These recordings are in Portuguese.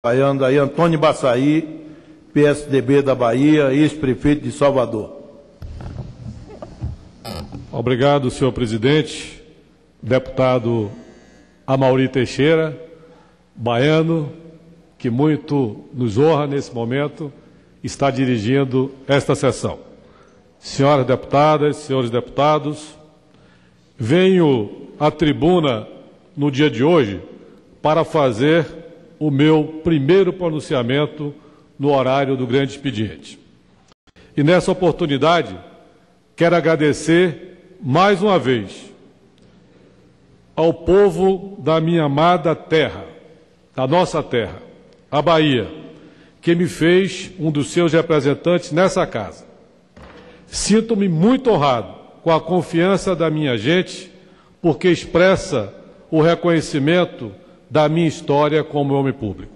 Baiano aí, Antônio Baçaí, PSDB da Bahia, ex-prefeito de Salvador. Obrigado, senhor presidente. Deputado Amaury Teixeira, baiano, que muito nos honra nesse momento, está dirigindo esta sessão. Senhoras deputadas, senhores deputados, venho à tribuna no dia de hoje para fazer o meu primeiro pronunciamento no horário do grande expediente. E nessa oportunidade, quero agradecer mais uma vez ao povo da minha amada terra, da nossa terra, a Bahia, que me fez um dos seus representantes nessa casa. Sinto-me muito honrado com a confiança da minha gente, porque expressa o reconhecimento da minha história como homem público.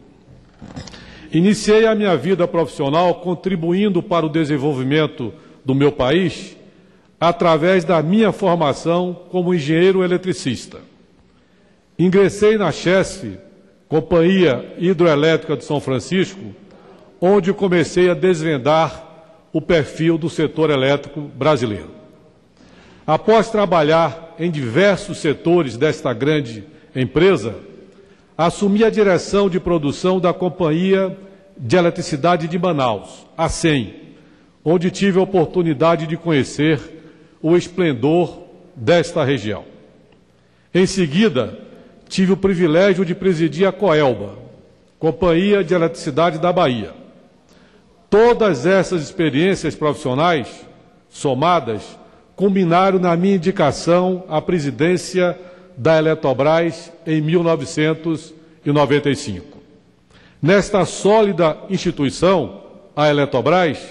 Iniciei a minha vida profissional contribuindo para o desenvolvimento do meu país através da minha formação como engenheiro eletricista. Ingressei na CHESF, Companhia Hidroelétrica de São Francisco, onde comecei a desvendar o perfil do setor elétrico brasileiro. Após trabalhar em diversos setores desta grande empresa, assumi a direção de produção da Companhia de Eletricidade de Manaus, a CEM, onde tive a oportunidade de conhecer o esplendor desta região. Em seguida, tive o privilégio de presidir a COELBA, Companhia de Eletricidade da Bahia. Todas essas experiências profissionais, somadas, culminaram na minha indicação à presidência da Eletrobras em 1995. Nesta sólida instituição, a Eletrobras,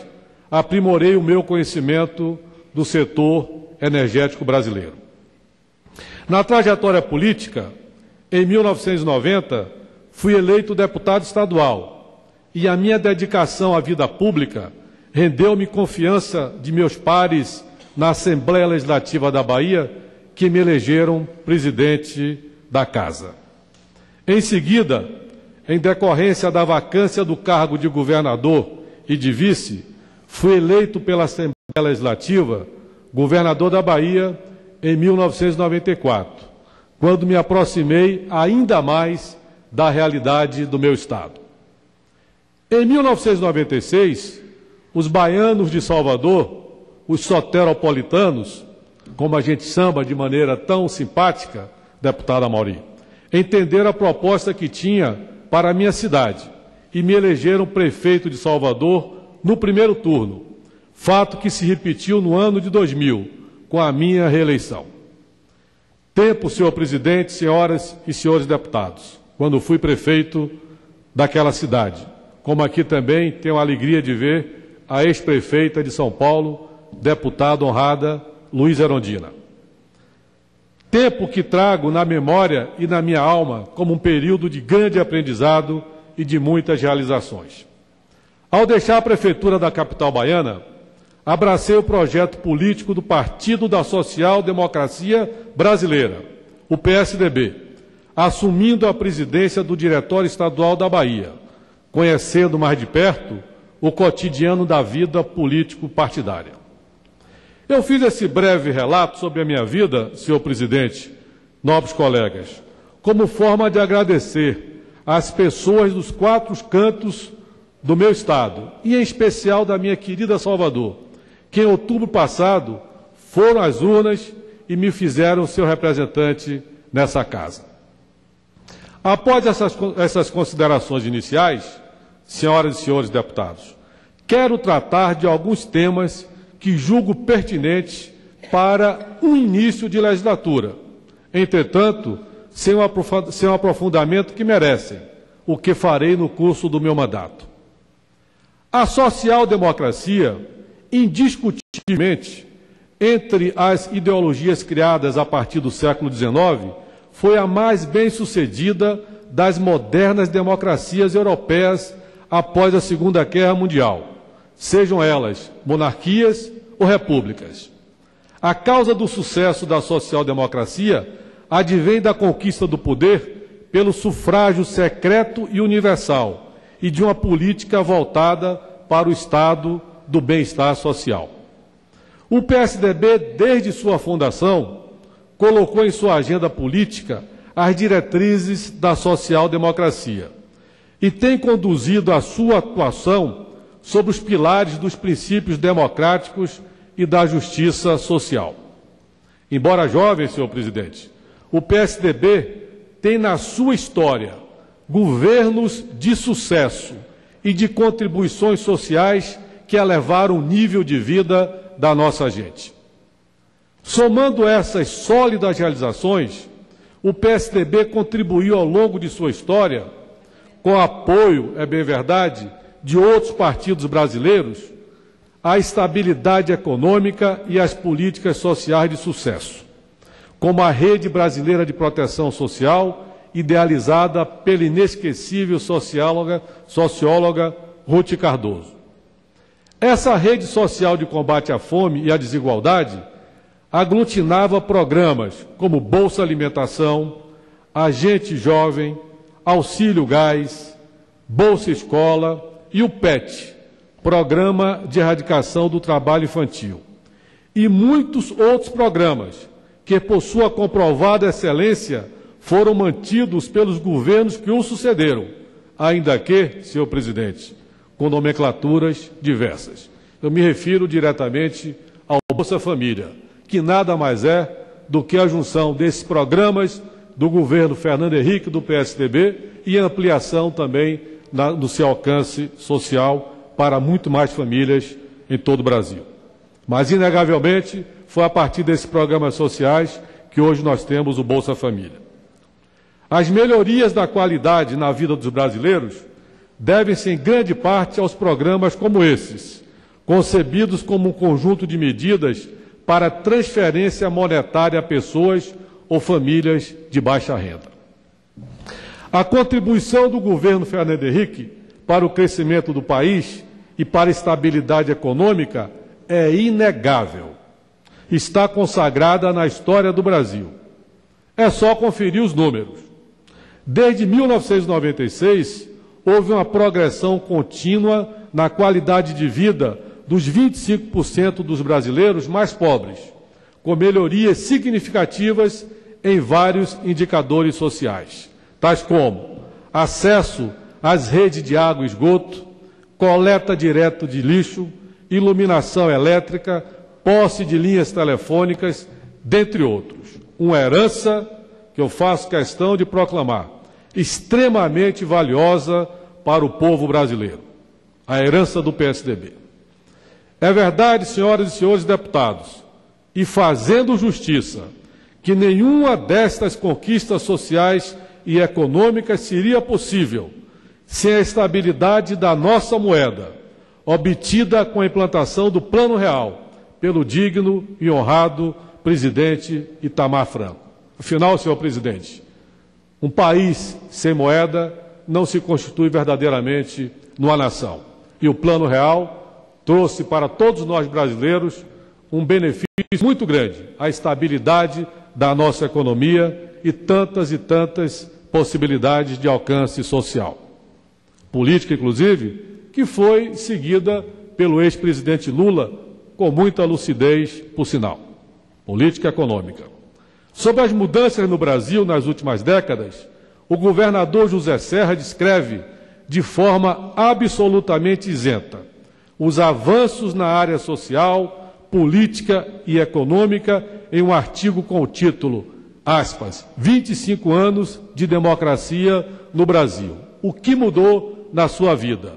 aprimorei o meu conhecimento do setor energético brasileiro. Na trajetória política, em 1990, fui eleito deputado estadual e a minha dedicação à vida pública rendeu-me confiança de meus pares na Assembleia Legislativa da Bahia, que me elegeram presidente da Casa. Em seguida, em decorrência da vacância do cargo de governador e de vice, fui eleito pela Assembleia Legislativa governador da Bahia em 1994, quando me aproximei ainda mais da realidade do meu estado. Em 1996, os baianos de Salvador, os soteropolitanos, como a gente chama de maneira tão simpática, deputado Amaury, entenderam a proposta que tinha para a minha cidade e me elegeram prefeito de Salvador no primeiro turno, fato que se repetiu no ano de 2000, com a minha reeleição. Tempo, senhor presidente, senhoras e senhores deputados, quando fui prefeito daquela cidade, como aqui também tenho a alegria de ver a ex-prefeita de São Paulo, deputada honrada Luísa Erundina. Tempo que trago na memória e na minha alma como um período de grande aprendizado e de muitas realizações. Ao deixar a prefeitura da capital baiana, abracei o projeto político do Partido da Social Democracia Brasileira, o PSDB, assumindo a presidência do Diretório Estadual da Bahia, conhecendo mais de perto o cotidiano da vida político-partidária. Eu fiz esse breve relato sobre a minha vida, senhor presidente, nobres colegas, como forma de agradecer às pessoas dos quatro cantos do meu estado, e em especial da minha querida Salvador, que em outubro passado foram às urnas e me fizeram seu representante nessa casa. Após essas considerações iniciais, senhoras e senhores deputados, quero tratar de alguns temas que julgo pertinentes para um início de legislatura, entretanto, sem um aprofundamento que merecem, o que farei no curso do meu mandato. A social-democracia, indiscutivelmente, entre as ideologias criadas a partir do século XIX, foi a mais bem-sucedida das modernas democracias europeias após a Segunda Guerra Mundial, sejam elas monarquias ou repúblicas. A causa do sucesso da social-democracia advém da conquista do poder pelo sufrágio secreto e universal, e de uma política voltada para o estado do bem-estar social. O PSDB, desde sua fundação, colocou em sua agenda política as diretrizes da social-democracia e tem conduzido a sua atuação sobre os pilares dos princípios democráticos e da justiça social. Embora jovem, senhor presidente, o PSDB tem na sua história governos de sucesso e de contribuições sociais que elevaram o nível de vida da nossa gente. Somando essas sólidas realizações, o PSDB contribuiu ao longo de sua história, com apoio, é bem verdade, de outros partidos brasileiros, à estabilidade econômica e às políticas sociais de sucesso, como a Rede Brasileira de Proteção Social, idealizada pela inesquecível socióloga Ruth Cardoso. Essa rede social de combate à fome e à desigualdade aglutinava programas como Bolsa Alimentação, Agente Jovem, Auxílio Gás, Bolsa Escola e o PET, Programa de Erradicação do Trabalho Infantil, e muitos outros programas que, por sua comprovada excelência, foram mantidos pelos governos que o sucederam, ainda que, senhor presidente, com nomenclaturas diversas. Eu me refiro diretamente ao Bolsa Família, que nada mais é do que a junção desses programas do governo Fernando Henrique, do PSDB, e ampliação também do seu alcance social para muito mais famílias em todo o Brasil. Mas, inegavelmente, foi a partir desses programas sociais que hoje nós temos o Bolsa Família. As melhorias da qualidade na vida dos brasileiros devem-se em grande parte aos programas como esses, concebidos como um conjunto de medidas para transferência monetária a pessoas ou famílias de baixa renda. A contribuição do governo Fernando Henrique para o crescimento do país e para a estabilidade econômica é inegável. Está consagrada na história do Brasil. É só conferir os números. Desde 1996, houve uma progressão contínua na qualidade de vida dos 25% dos brasileiros mais pobres, com melhorias significativas em vários indicadores sociais, tais como acesso às redes de água e esgoto, coleta direta de lixo, iluminação elétrica, posse de linhas telefônicas, dentre outros. Uma herança que eu faço questão de proclamar, extremamente valiosa para o povo brasileiro, a herança do PSDB. É verdade, senhoras e senhores deputados, e fazendo justiça, que nenhuma destas conquistas sociais e econômicas seria possível sem a estabilidade da nossa moeda, obtida com a implantação do Plano Real, pelo digno e honrado presidente Itamar Franco. Afinal, senhor presidente, um país sem moeda não se constitui verdadeiramente numa nação. E o Plano Real trouxe para todos nós brasileiros um benefício muito grande, a estabilidade da nossa economia e tantas possibilidades de alcance social. Política, inclusive, que foi seguida pelo ex-presidente Lula com muita lucidez, por sinal. Política econômica. Sobre as mudanças no Brasil nas últimas décadas, o governador José Serra descreve de forma absolutamente isenta os avanços na área social, política e econômica em um artigo com o título, aspas, 25 anos de democracia no Brasil. O que mudou na sua vida?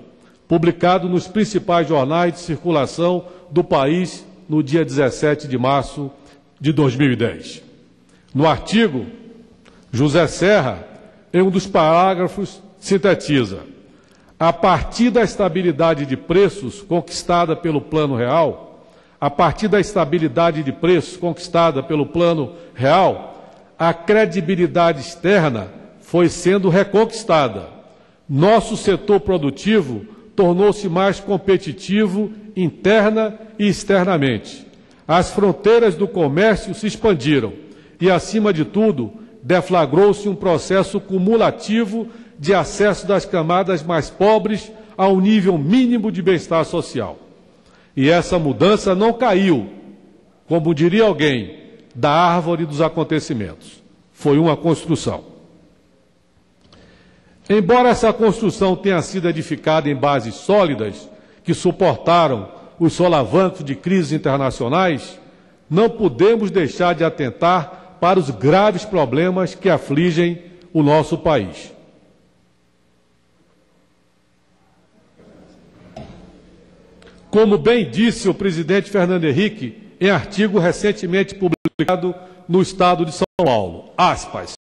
Publicado nos principais jornais de circulação do país no dia 17 de março de 2010. No artigo, José Serra, em um dos parágrafos, sintetiza: a partir da estabilidade de preços conquistada pelo Plano Real, a credibilidade externa foi sendo reconquistada. Nosso setor produtivo tornou-se mais competitivo interna e externamente. As fronteiras do comércio se expandiram e, acima de tudo, deflagrou-se um processo cumulativo de acesso das camadas mais pobres a um nível mínimo de bem-estar social. E essa mudança não caiu, como diria alguém, da árvore dos acontecimentos. Foi uma construção. Embora essa construção tenha sido edificada em bases sólidas, que suportaram os solavancos de crises internacionais, não podemos deixar de atentar para os graves problemas que afligem o nosso país. Como bem disse o presidente Fernando Henrique em artigo recentemente publicado no Estado de São Paulo, aspas,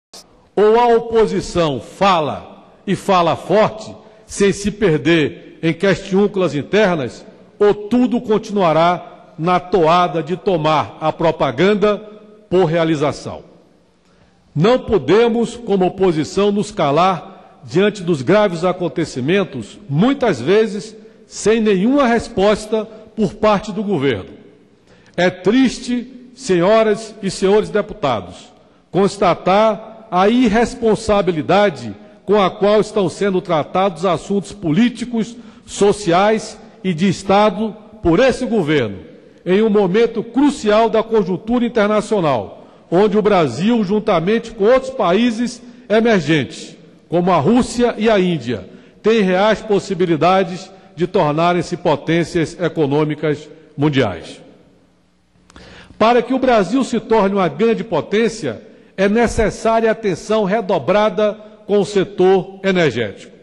ou a oposição fala e fala forte, sem se perder em questiúnculas internas, ou tudo continuará na toada de tomar a propaganda por realização. Não podemos, como oposição, nos calar diante dos graves acontecimentos, muitas vezes sem nenhuma resposta por parte do governo. É triste, senhoras e senhores deputados, constatar a irresponsabilidade com a qual estão sendo tratados assuntos políticos, sociais e de Estado por esse governo, em um momento crucial da conjuntura internacional, onde o Brasil, juntamente com outros países emergentes, como a Rússia e a Índia, tem reais possibilidades de tornarem-se potências econômicas mundiais. Para que o Brasil se torne uma grande potência, é necessária atenção redobrada com o setor energético.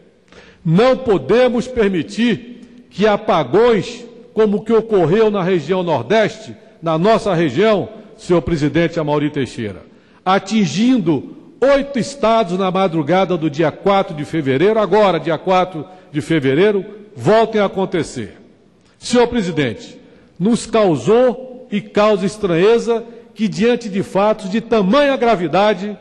Não podemos permitir que apagões, como o que ocorreu na região Nordeste, na nossa região, senhor presidente Amaury Teixeira, atingindo 8 estados na madrugada do dia 4 de fevereiro, agora, dia 4 de fevereiro, voltem a acontecer. Senhor presidente, nos causou e causa estranheza que, diante de fatos de tamanha gravidade,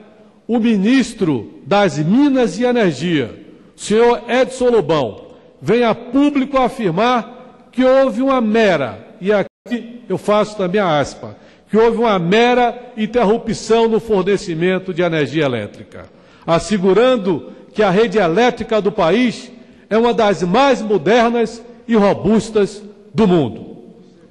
o ministro das Minas e Energia, senhor Edson Lobão, venha a público afirmar que houve uma mera, e aqui eu faço também a aspa, que houve uma mera interrupção no fornecimento de energia elétrica, assegurando que a rede elétrica do país é uma das mais modernas e robustas do mundo.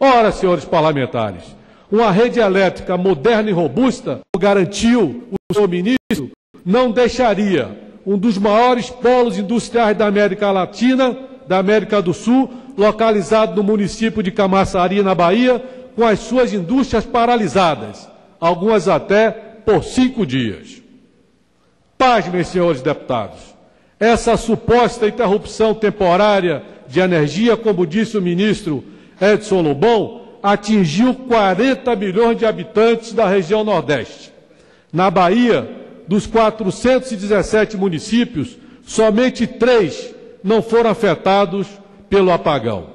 Ora, senhores parlamentares, uma rede elétrica moderna e robusta, garantiu o senhor ministro, não deixaria um dos maiores polos industriais da América Latina, da América do Sul, localizado no município de Camaçari, na Bahia, com as suas indústrias paralisadas, algumas até por 5 dias. Pasmem, senhores deputados, essa suposta interrupção temporária de energia, como disse o ministro Edson Lobão, atingiu 40 milhões de habitantes da região Nordeste. Na Bahia, dos 417 municípios, somente 3 não foram afetados pelo apagão.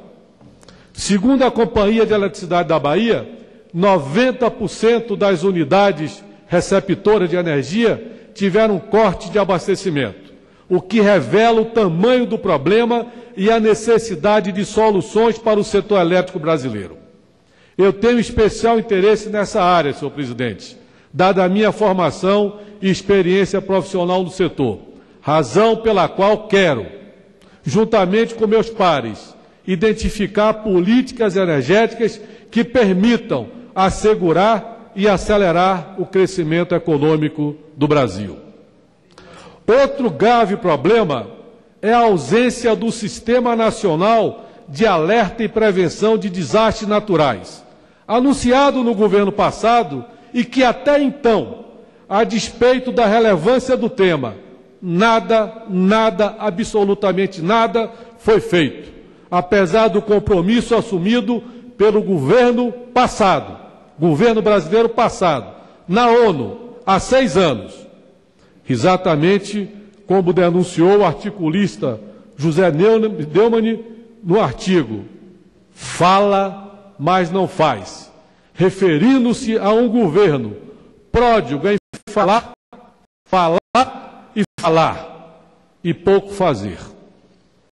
Segundo a Companhia de Eletricidade da Bahia, 90% das unidades receptoras de energia tiveram corte de abastecimento, o que revela o tamanho do problema e a necessidade de soluções para o setor elétrico brasileiro. Eu tenho especial interesse nessa área, senhor presidente, dada a minha formação e experiência profissional no setor, razão pela qual quero, juntamente com meus pares, identificar políticas energéticas que permitam assegurar e acelerar o crescimento econômico do Brasil. Outro grave problema é a ausência do Sistema Nacional de Alerta e Prevenção de Desastres Naturais, anunciado no governo passado e que até então, a despeito da relevância do tema, nada, absolutamente nada foi feito, apesar do compromisso assumido pelo governo passado, governo brasileiro passado, na ONU, há 6 anos. Exatamente como denunciou o articulista José Neumann no artigo Fala, mas não faz, referindo-se a um governo pródigo em falar e pouco fazer.